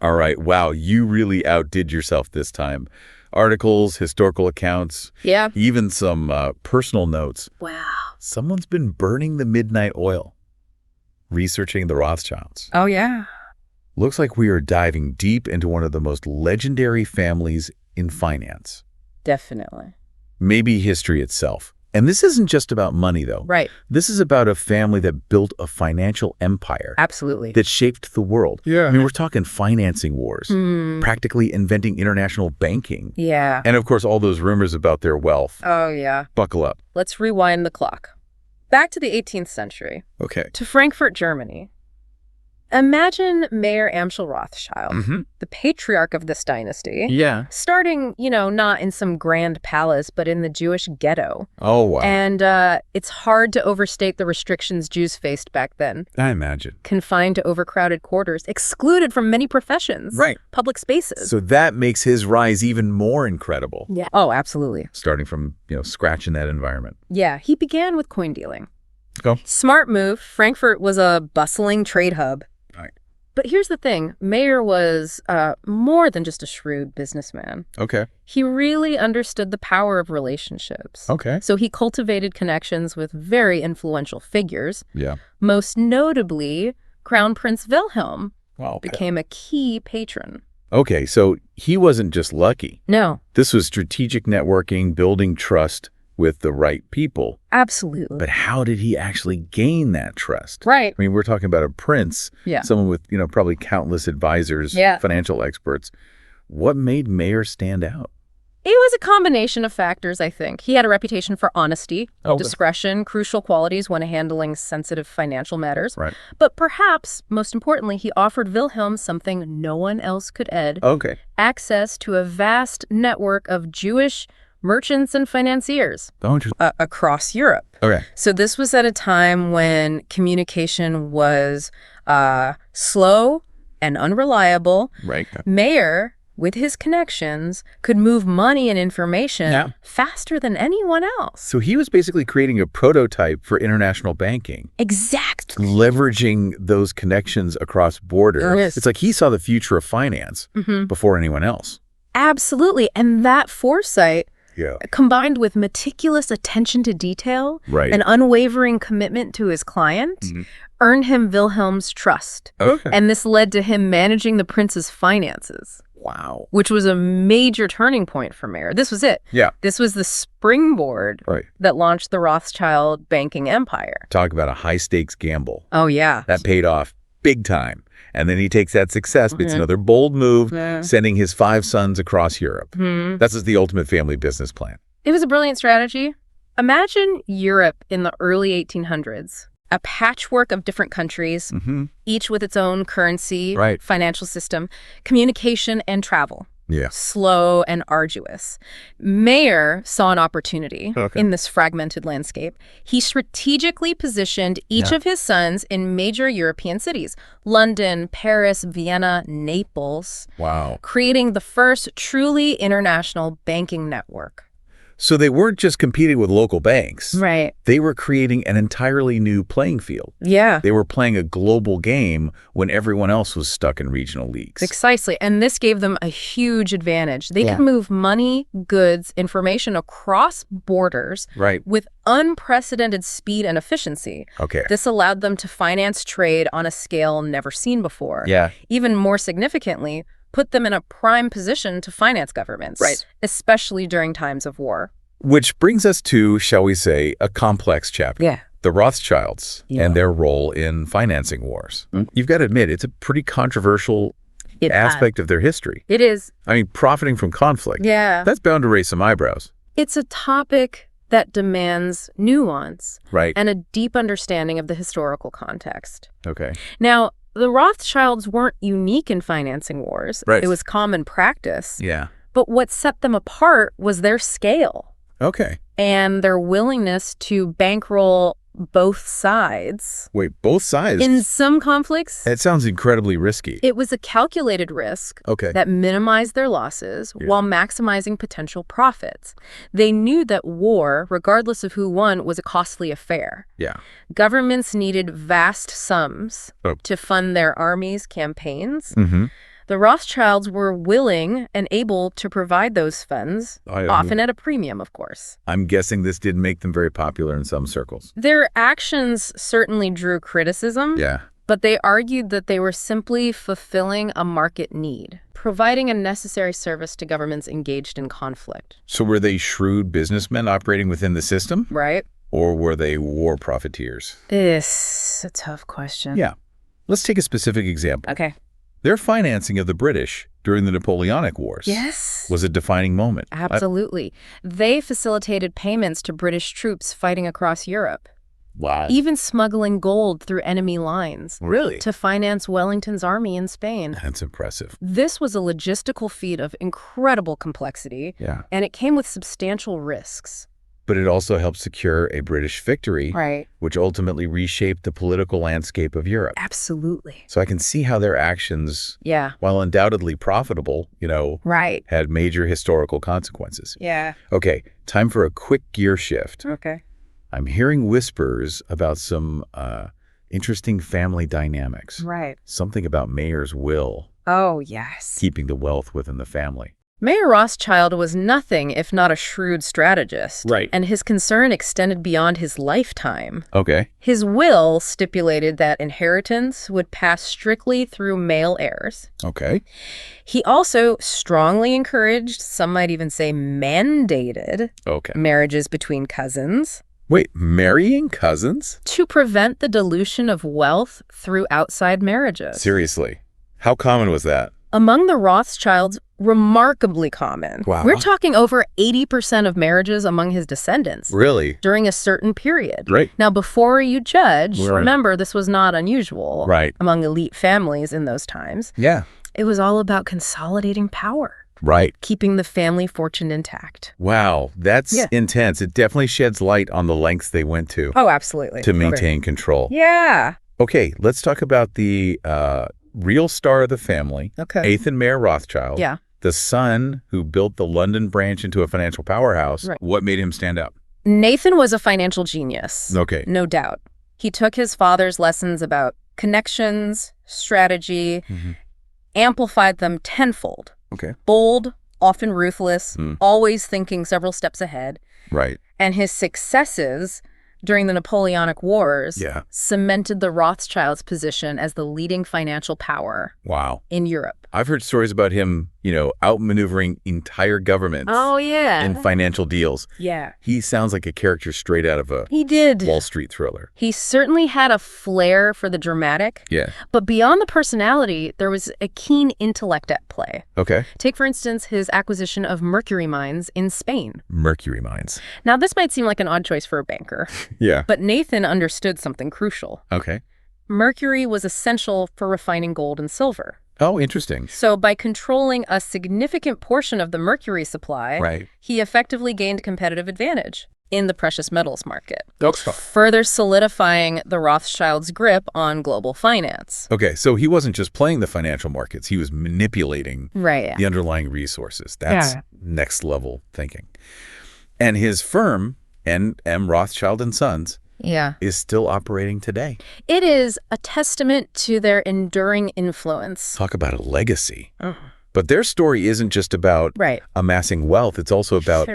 All right. Wow, you really outdid yourself this time. Articles, historical accounts, Yeah. even some personal notes. Wow. Someone's been burning the midnight oil, researching the Rothschilds. Oh, yeah. Looks like we are diving deep into one of the most legendary families in finance. Definitely. Maybe history itself. And this isn't just about money, though. Right. This is about a family that built a financial empire. Absolutely. That shaped the world. Yeah. I mean, we're talking financing wars, practically inventing international banking. Yeah. And, of course, all those rumors about their wealth. Oh, yeah. Buckle up. Let's rewind the clock. Back to the 18th century, Okay. to Frankfurt, Germany. Imagine Mayer Amschel Rothschild, the patriarch of this dynasty. Yeah. Starting, not in some grand palace, but in the Jewish ghetto. Oh, wow. And it's hard to overstate the restrictions Jews faced back then. I imagine. Confined to overcrowded quarters, excluded from many professions. Right. Public spaces. So that makes his rise even more incredible. Yeah. Oh, absolutely. Starting from, scratch in that environment. Yeah. He began with coin dealing. Go. Smart move. Frankfurt was a bustling trade hub. Right. But here's the thing. Mayer was more than just a shrewd businessman. Okay. He really understood the power of relationships. Okay. So he cultivated connections with very influential figures. Yeah. Most notably, Crown Prince Wilhelm Wow. became a key patron. Okay, so he wasn't just lucky. No, This was strategic networking, building trust with the right people. absolutely. But how did he actually gain that trust? Right. I mean, we're talking about a prince, Yeah. someone with, probably countless advisors, Yeah. financial experts. What made Mayer stand out? It was a combination of factors, I think. He had a reputation for honesty, Okay. discretion, crucial qualities when handling sensitive financial matters. Right. But perhaps, most importantly, he offered Wilhelm something no one else could add, Okay. access to a vast network of Jewish merchants and financiers Oh, interesting. across Europe. Okay. So this was at a time when communication was slow and unreliable. Right. Mayer, with his connections, could move money and information faster than anyone else. So he was basically creating a prototype for international banking, Exactly. leveraging those connections across borders. Yes. It's like he saw the future of finance before anyone else. Absolutely. And that foresight, Yeah. combined with meticulous attention to detail, Right. an unwavering commitment to his client, earned him Wilhelm's trust. Okay. And this led to him managing the prince's finances, Wow. which was a major turning point for Mayer. This was it. Yeah. This was the springboard Right. that launched the Rothschild banking empire. Talk about a high-stakes gamble. Oh, yeah. That paid off big time. And then he takes that success, but it's another bold move, sending his 5 sons across Europe. That's just the ultimate family business plan. It was a brilliant strategy. Imagine Europe in the early 1800s, a patchwork of different countries, each with its own currency, Right. financial system, communication, and travel. Yeah. Slow and arduous. Mayer saw an opportunity Okay. in this fragmented landscape. He strategically positioned each of his sons in major European cities, London, Paris, Vienna, Naples, Wow. creating the first truly international banking network. So they weren't just competing with local banks. Right. They were creating an entirely new playing field. Yeah. They were playing a global game when everyone else was stuck in regional leagues. Precisely. And this gave them a huge advantage. They could move money, goods, information across borders Right. with unprecedented speed and efficiency. Okay. This allowed them to finance trade on a scale never seen before. Yeah. Even more significantly, put them in a prime position to finance governments, Right. especially during times of war. Which brings us to, shall we say, a complex chapter. Yeah. The Rothschilds and their role in financing wars. You've got to admit, it's a pretty controversial aspect of their history. It is. I mean, profiting from conflict. Yeah. That's bound to raise some eyebrows. It's a topic that demands nuance Right. and a deep understanding of the historical context. Okay. Now, the Rothschilds weren't unique in financing wars. Right. It was common practice. Yeah. But what set them apart was their scale Okay. and their willingness to bankroll both sides. Wait, both sides? In some conflicts, It sounds incredibly risky. it was a calculated risk Okay. that minimized their losses while maximizing potential profits. They knew that war, regardless of who won, was a costly affair. Yeah. Governments needed vast sums Oh. to fund their armies' campaigns. Mm-hmm. The Rothschilds were willing and able to provide those funds, often at a premium, of course. I'm guessing this did make them very popular in some circles. Their actions certainly drew criticism. Yeah. But they argued that they were simply fulfilling a market need, providing a necessary service to governments engaged in conflict. So were they shrewd businessmen operating within the system? Right. Or were they war profiteers? It's a tough question. Yeah. Let's take a specific example. Okay. Their financing of the British during the Napoleonic Wars was a defining moment. Absolutely. They facilitated payments to British troops fighting across Europe. Wow. Even smuggling gold through enemy lines. Really? To finance Wellington's army in Spain. That's impressive. This was a logistical feat of incredible complexity. Yeah. And it came with substantial risks. But it also helped secure a British victory, Right. which ultimately reshaped the political landscape of Europe. Absolutely. So I can see how their actions, Yeah. while undoubtedly profitable, Right. had major historical consequences. Yeah. Okay, time for a quick gear shift. Okay. I'm hearing whispers about some interesting family dynamics. Right. Something about Mayer's will, Oh, yes. keeping the wealth within the family. Mayer Rothschild was nothing if not a shrewd strategist. Right. And his concern extended beyond his lifetime. Okay. His will stipulated that inheritance would pass strictly through male heirs. Okay. He also strongly encouraged, some might even say mandated, Okay. marriages between cousins Wait, marrying cousins? to prevent the dilution of wealth through outside marriages. Seriously. How common was that? Among the Rothschilds, remarkably common. Wow. We're talking over 80% of marriages among his descendants. Really? During a certain period. Right. Now, before you judge, Right. remember this was not unusual Right. among elite families in those times. Yeah. It was all about consolidating power, Right. keeping the family fortune intact. Wow, that's intense. It definitely sheds light on the lengths they went to Oh, absolutely. to maintain control. Yeah. Okay, let's talk about the real star of the family, Okay. Nathan Mayer Rothschild. Yeah. The son who built the London branch into a financial powerhouse. Right. What made him stand out? Nathan was a financial genius. Okay. No doubt. He took his father's lessons about connections, strategy, amplified them tenfold. Okay. Bold, often ruthless, always thinking several steps ahead. Right. And his successes during the Napoleonic Wars cemented the Rothschilds' position as the leading financial power Wow. in Europe. I've heard stories about him, outmaneuvering entire governments yeah. in financial deals. Yeah. He sounds like a character straight out of a He did. Wall Street thriller. He certainly had a flair for the dramatic. Yeah. But beyond the personality, there was a keen intellect at play. Okay. Take, for instance, his acquisition of mercury mines in Spain. Mercury mines. Now, this might seem like an odd choice for a banker, Yeah. but Nathan understood something crucial. Okay. Mercury was essential for refining gold and silver. Oh, interesting. So by controlling a significant portion of the mercury supply, he effectively gained competitive advantage in the precious metals market, further solidifying the Rothschilds' grip on global finance. Okay, so he wasn't just playing the financial markets. He was manipulating the underlying resources. That's next level thinking. And his firm, N.M. Rothschild and Sons, is still operating today. It is a testament to their enduring influence. Talk about a legacy. But their story isn't just about amassing wealth. It's also about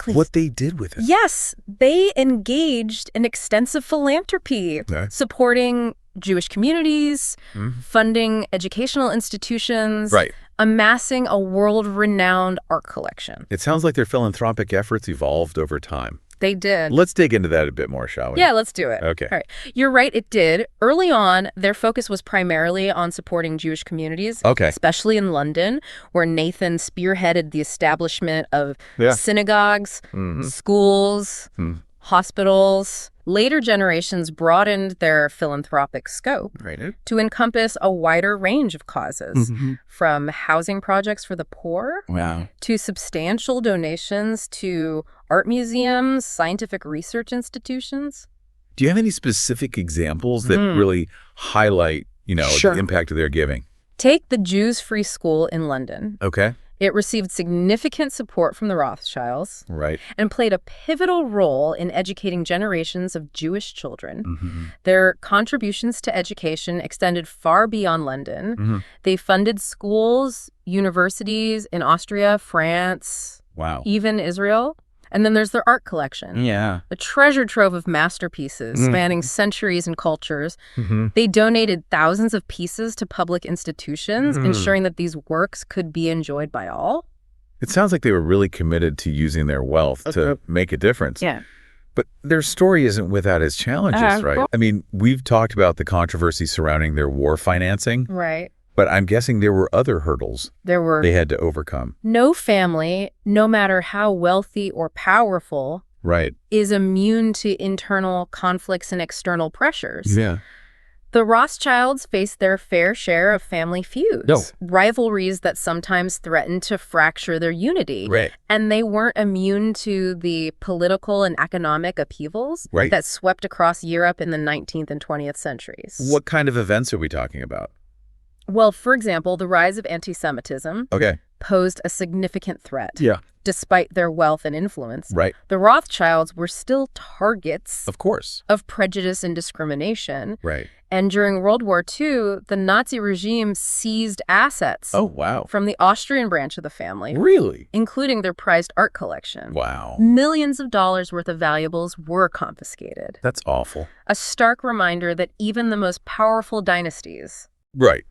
what they did with it. Yes, they engaged in extensive philanthropy, supporting Jewish communities, funding educational institutions, amassing a world-renowned art collection. It sounds like their philanthropic efforts evolved over time. They did. Let's dig into that a bit more, shall we? Yeah, let's do it. Okay. All right. You're right, it did. Early on, their focus was primarily on supporting Jewish communities, especially in London, where Nathan spearheaded the establishment of synagogues, schools, hospitals. Later generations broadened their philanthropic scope to encompass a wider range of causes, from housing projects for the poor to substantial donations to art museums, scientific research institutions. Do you have any specific examples that really highlight, the impact of their giving? Take the Jews Free School in London. Okay. It received significant support from the Rothschilds. Right. And played a pivotal role in educating generations of Jewish children. Mm-hmm. Their contributions to education extended far beyond London. Mm-hmm. They funded schools, universities in Austria, France, even Israel. And then there's their art collection. Yeah. A treasure trove of masterpieces spanning centuries and cultures. They donated thousands of pieces to public institutions, ensuring that these works could be enjoyed by all. It sounds like they were really committed to using their wealth to make a difference. Yeah. But their story isn't without its challenges, right? I mean, we've talked about the controversy surrounding their war financing. Right. But I'm guessing there were other hurdles they had to overcome. No family, no matter how wealthy or powerful, is immune to internal conflicts and external pressures. Yeah. The Rothschilds faced their fair share of family feuds, rivalries that sometimes threatened to fracture their unity. Right. And they weren't immune to the political and economic upheavals that swept across Europe in the 19th and 20th centuries. What kind of events are we talking about? Well, for example, the rise of anti-Semitism posed a significant threat. Yeah. Despite their wealth and influence. Right. The Rothschilds were still targets of prejudice and discrimination. Right. And during World War II, the Nazi regime seized assets from the Austrian branch of the family. Really? Including their prized art collection. Wow. Millions of dollars worth of valuables were confiscated. That's awful. A stark reminder that even the most powerful dynasties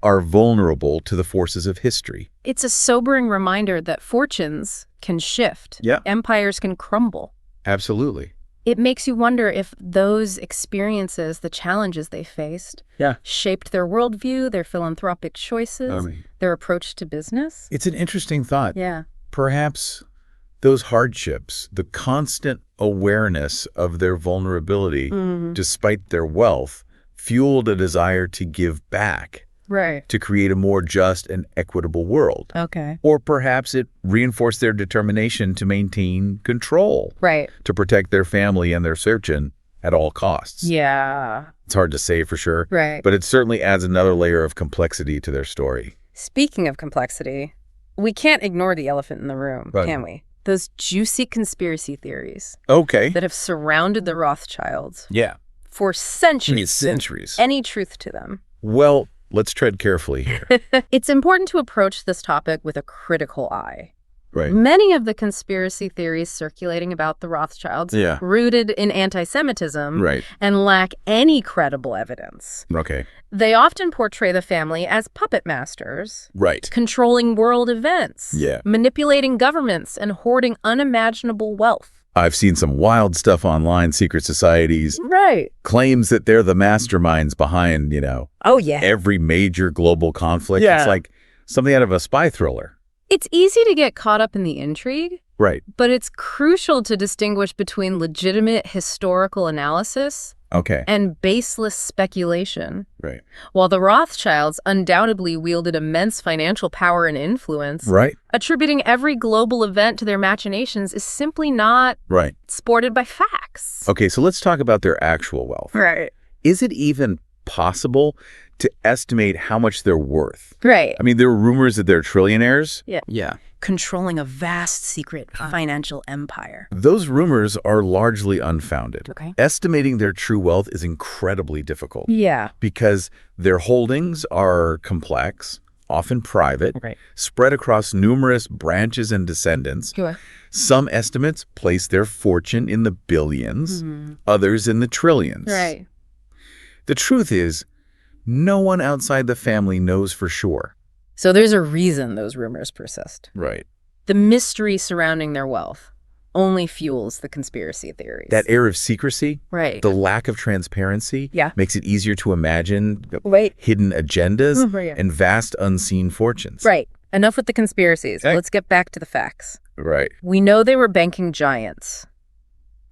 are vulnerable to the forces of history. It's a sobering reminder that fortunes can shift. Yeah. Empires can crumble. Absolutely. It makes you wonder if those experiences, the challenges they faced, shaped their worldview, their philanthropic choices, their approach to business. It's an interesting thought. Yeah. Perhaps those hardships, the constant awareness of their vulnerability, despite their wealth, fueled a desire to give back. Right. To create a more just and equitable world. Okay. Or perhaps it reinforced their determination to maintain control. Right. To protect their family and their fortune at all costs. Yeah. It's hard to say for sure. Right. But it certainly adds another layer of complexity to their story. Speaking of complexity, we can't ignore the elephant in the room, can we? Those juicy conspiracy theories. That have surrounded the Rothschilds. Yeah. For centuries. Centuries. Any truth to them. Well, let's tread carefully here. It's important to approach this topic with a critical eye. Right. Many of the conspiracy theories circulating about the Rothschilds rooted in anti-Semitism and lack any credible evidence. Okay. They often portray the family as puppet masters. Right. Controlling world events. Yeah. Manipulating governments and hoarding unimaginable wealth. I've seen some wild stuff online, secret societies. Right. Claims that they're the masterminds behind, every major global conflict. Yeah. It's like something out of a spy thriller. It's easy to get caught up in the intrigue. Right. But it's crucial to distinguish between legitimate historical analysis and baseless speculation. Right. While the Rothschilds undoubtedly wielded immense financial power and influence, attributing every global event to their machinations is simply not supported by facts. Okay, so let's talk about their actual wealth. Right. Is it even possible to estimate how much they're worth? Right. I mean, there were rumors that they're trillionaires. Yeah. Controlling a vast secret financial empire. Those rumors are largely unfounded. Okay. Estimating their true wealth is incredibly difficult. Yeah. Because their holdings are complex, often private, spread across numerous branches and descendants. Some estimates place their fortune in the billions, others in the trillions. Right. The truth is, no one outside the family knows for sure. So there's a reason those rumors persist. Right. The mystery surrounding their wealth only fuels the conspiracy theories. That air of secrecy, the lack of transparency, makes it easier to imagine hidden agendas and vast unseen fortunes. Right. Enough with the conspiracies. Let's get back to the facts. Right. We know they were banking giants.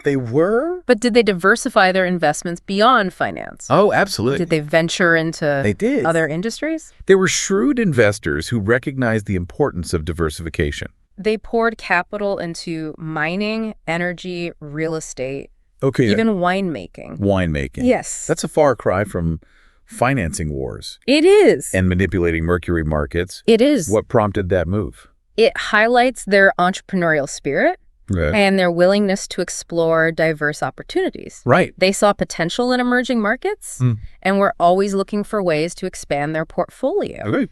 They were? But did they diversify their investments beyond finance? Oh, absolutely. Did they venture into other industries? They were shrewd investors who recognized the importance of diversification. They poured capital into mining, energy, real estate, Okay. Even winemaking. Winemaking. Yes. That's a far cry from financing wars. It is. And manipulating mercury markets. It is. What prompted that move? It highlights their entrepreneurial spirit and their willingness to explore diverse opportunities. Right. They saw potential in emerging markets and were always looking for ways to expand their portfolio. Okay.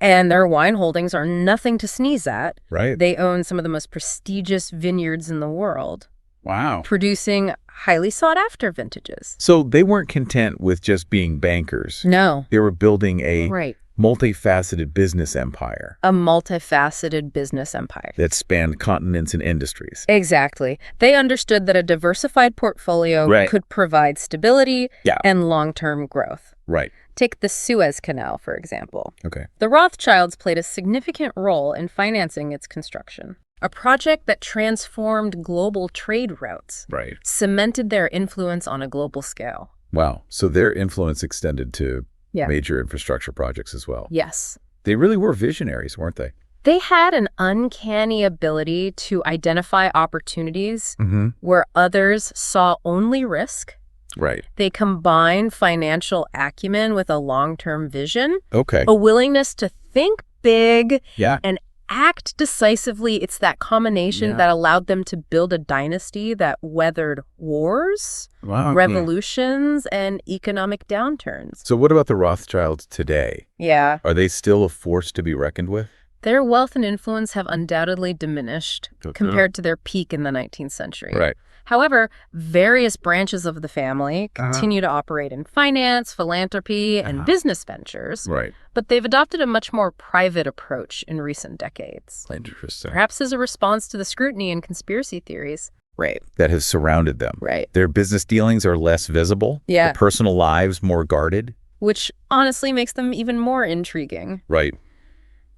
And their wine holdings are nothing to sneeze at. Right. They own some of the most prestigious vineyards in the world. Wow. Producing highly sought-after vintages. So they weren't content with just being bankers. No. They were building a multifaceted business empire. A multifaceted business empire. That spanned continents and industries. Exactly. They understood that a diversified portfolio could provide stability and long-term growth. Right. Take the Suez Canal, for example. Okay. The Rothschilds played a significant role in financing its construction. A project that transformed global trade routes. Right. Cemented their influence on a global scale. Wow. So their influence extended to major infrastructure projects as well. Yes. They really were visionaries, weren't they? They had an uncanny ability to identify opportunities where others saw only risk. Right. They combined financial acumen with a long-term vision. Okay. A willingness to think big and act decisively. It's that combination that allowed them to build a dynasty that weathered wars, revolutions, and economic downturns. So what about the Rothschilds today? Yeah. Are they still a force to be reckoned with? Their wealth and influence have undoubtedly diminished compared to their peak in the 19th century. Right. However, various branches of the family continue to operate in finance, philanthropy, and business ventures. Right. But they've adopted a much more private approach in recent decades. Interesting. Perhaps as a response to the scrutiny and conspiracy theories. Right. That has surrounded them. Right. Their business dealings are less visible. Yeah. Their personal lives more guarded. Which honestly makes them even more intriguing. Right.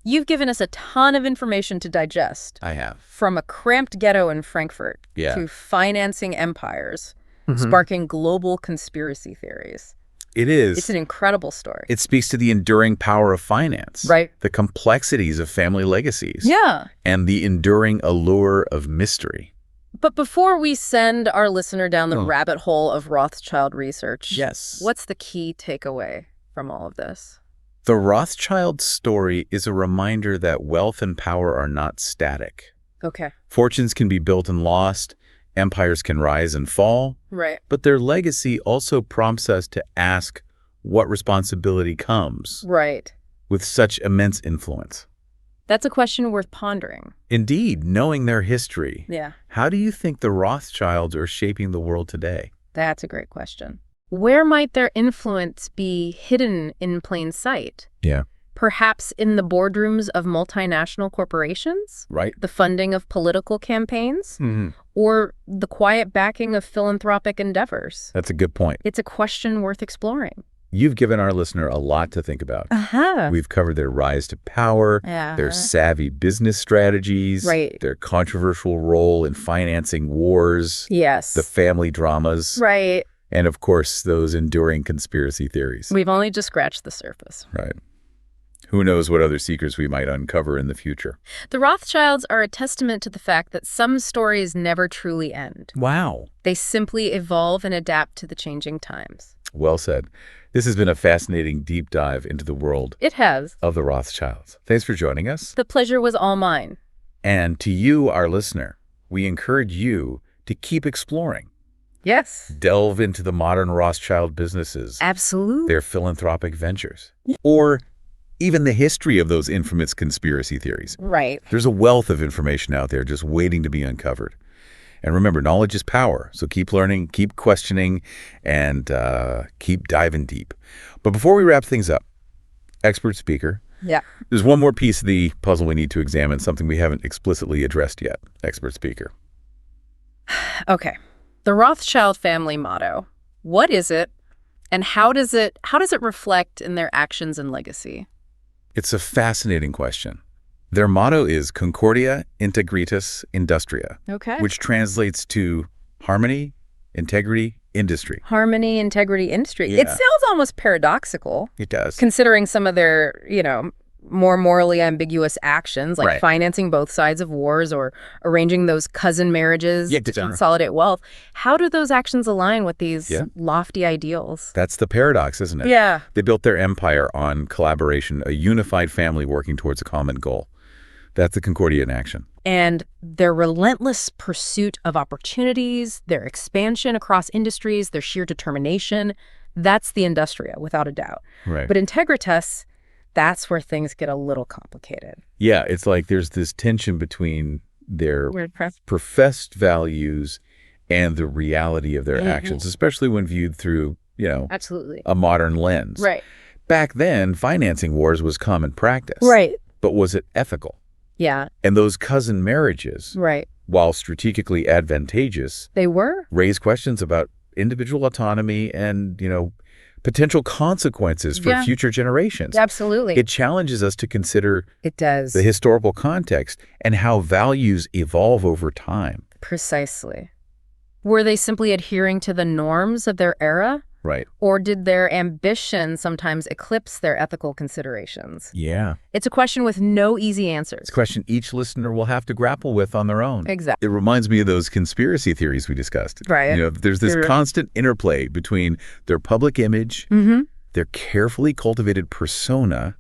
You've given us a ton of information to digest. I have. From a cramped ghetto in Frankfurt to financing empires, sparking global conspiracy theories. It is. It's an incredible story. It speaks to the enduring power of finance. Right. The complexities of family legacies. Yeah. And the enduring allure of mystery. But before we send our listener down the rabbit hole of Rothschild research, what's the key takeaway from all of this? The Rothschild story is a reminder that wealth and power are not static. Okay. Fortunes can be built and lost. Empires can rise and fall. Right. But their legacy also prompts us to ask what responsibility comes with such immense influence. That's a question worth pondering. Indeed, knowing their history. Yeah. How do you think the Rothschilds are shaping the world today? That's a great question. Where might their influence be hidden in plain sight? Yeah. Perhaps in the boardrooms of multinational corporations? Right. The funding of political campaigns? Or the quiet backing of philanthropic endeavors? That's a good point. It's a question worth exploring. You've given our listener a lot to think about. We've covered their rise to power, their savvy business strategies, their controversial role in financing wars, the family dramas, and, of course, those enduring conspiracy theories. We've only just scratched the surface. Right. Who knows what other secrets we might uncover in the future. The Rothschilds are a testament to the fact that some stories never truly end. Wow. They simply evolve and adapt to the changing times. Well said. This has been a fascinating deep dive into the world of the Rothschilds. Thanks for joining us. The pleasure was all mine. And to you, our listener, we encourage you to keep exploring. Yes. Delve into the modern Rothschild businesses. Absolutely. Their philanthropic ventures. Or even the history of those infamous conspiracy theories. Right. There's a wealth of information out there just waiting to be uncovered. And remember, knowledge is power. So keep learning, keep questioning, and keep diving deep. But before we wrap things up, expert speaker. Yeah. There's one more piece of the puzzle we need to examine, something we haven't explicitly addressed yet. Expert speaker. Okay. The Rothschild family motto. What is it, and how does it reflect in their actions and legacy? It's a fascinating question. Their motto is Concordia Integritas Industria, which translates to harmony, integrity, industry. Harmony, integrity, industry. Yeah. It sounds almost paradoxical. It does. Considering some of their, more morally ambiguous actions, like financing both sides of wars or arranging those cousin marriages to consolidate wealth. How do those actions align with these lofty ideals? That's the paradox, isn't it? Yeah. They built their empire on collaboration, a unified family working towards a common goal. That's the Concordia in action. And their relentless pursuit of opportunities, their expansion across industries, their sheer determination, that's the Industria, without a doubt. Right. But Integritas, that's where things get a little complicated. Yeah, it's like there's this tension between their professed values and the reality of their actions, especially when viewed through, absolutely, a modern lens. Right. Back then, financing wars was common practice. Right. But was it ethical? Yeah. And those cousin marriages, right, while strategically advantageous, they were, raise questions about individual autonomy and, potential consequences for future generations. Absolutely. It challenges us to consider the historical context and how values evolve over time. Precisely. Were they simply adhering to the norms of their era? Right. Or did their ambition sometimes eclipse their ethical considerations? Yeah. It's a question with no easy answers. It's a question each listener will have to grapple with on their own. Exactly. It reminds me of those conspiracy theories we discussed. Right. There's this constant interplay between their public image, their carefully cultivated persona,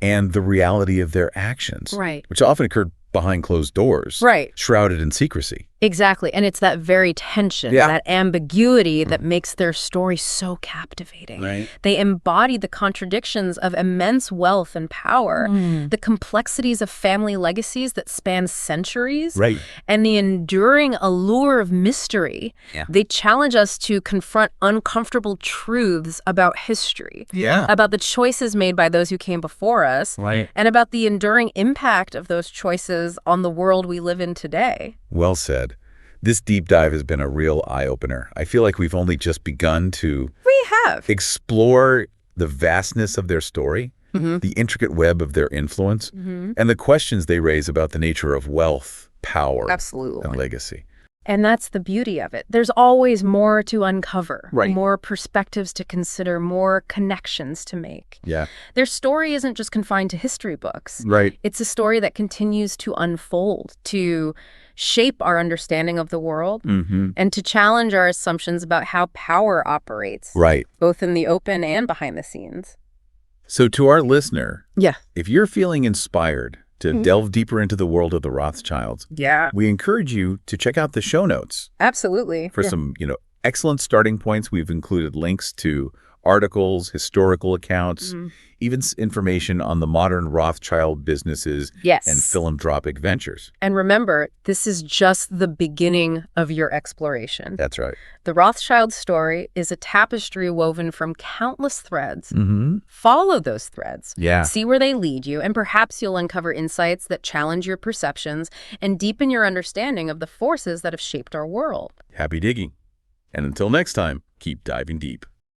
and the reality of their actions. Right. Which often occurred behind closed doors. Right. Shrouded in secrecy. Exactly. And it's that very tension, that ambiguity that makes their story so captivating. Right. They embody the contradictions of immense wealth and power, the complexities of family legacies that span centuries, and the enduring allure of mystery. Yeah. They challenge us to confront uncomfortable truths about history, about the choices made by those who came before us, and about the enduring impact of those choices on the world we live in today. Well said. This deep dive has been a real eye-opener. I feel like we've only just begun to explore the vastness of their story, the intricate web of their influence, and the questions they raise about the nature of wealth, power, and legacy. And that's the beauty of it. There's always more to uncover, right. more perspectives to consider, more connections to make. Yeah. Their story isn't just confined to history books. Right. It's a story that continues to unfold, to shape our understanding of the world, mm-hmm. and to challenge our assumptions about how power operates, right. both in the open and behind the scenes. So to our listener, yeah. if you're feeling inspired to mm-hmm. delve deeper into the world of the Rothschilds, yeah. we encourage you to check out the show notes. Absolutely. For some, excellent starting points. We've included links to articles, historical accounts, mm-hmm. even information on the modern Rothschild businesses yes. and philanthropic ventures. And remember, this is just the beginning of your exploration. That's right. The Rothschild story is a tapestry woven from countless threads. Mm-hmm. Follow those threads. Yeah. See where they lead you, and perhaps you'll uncover insights that challenge your perceptions and deepen your understanding of the forces that have shaped our world. Happy digging. And until next time, keep diving deep.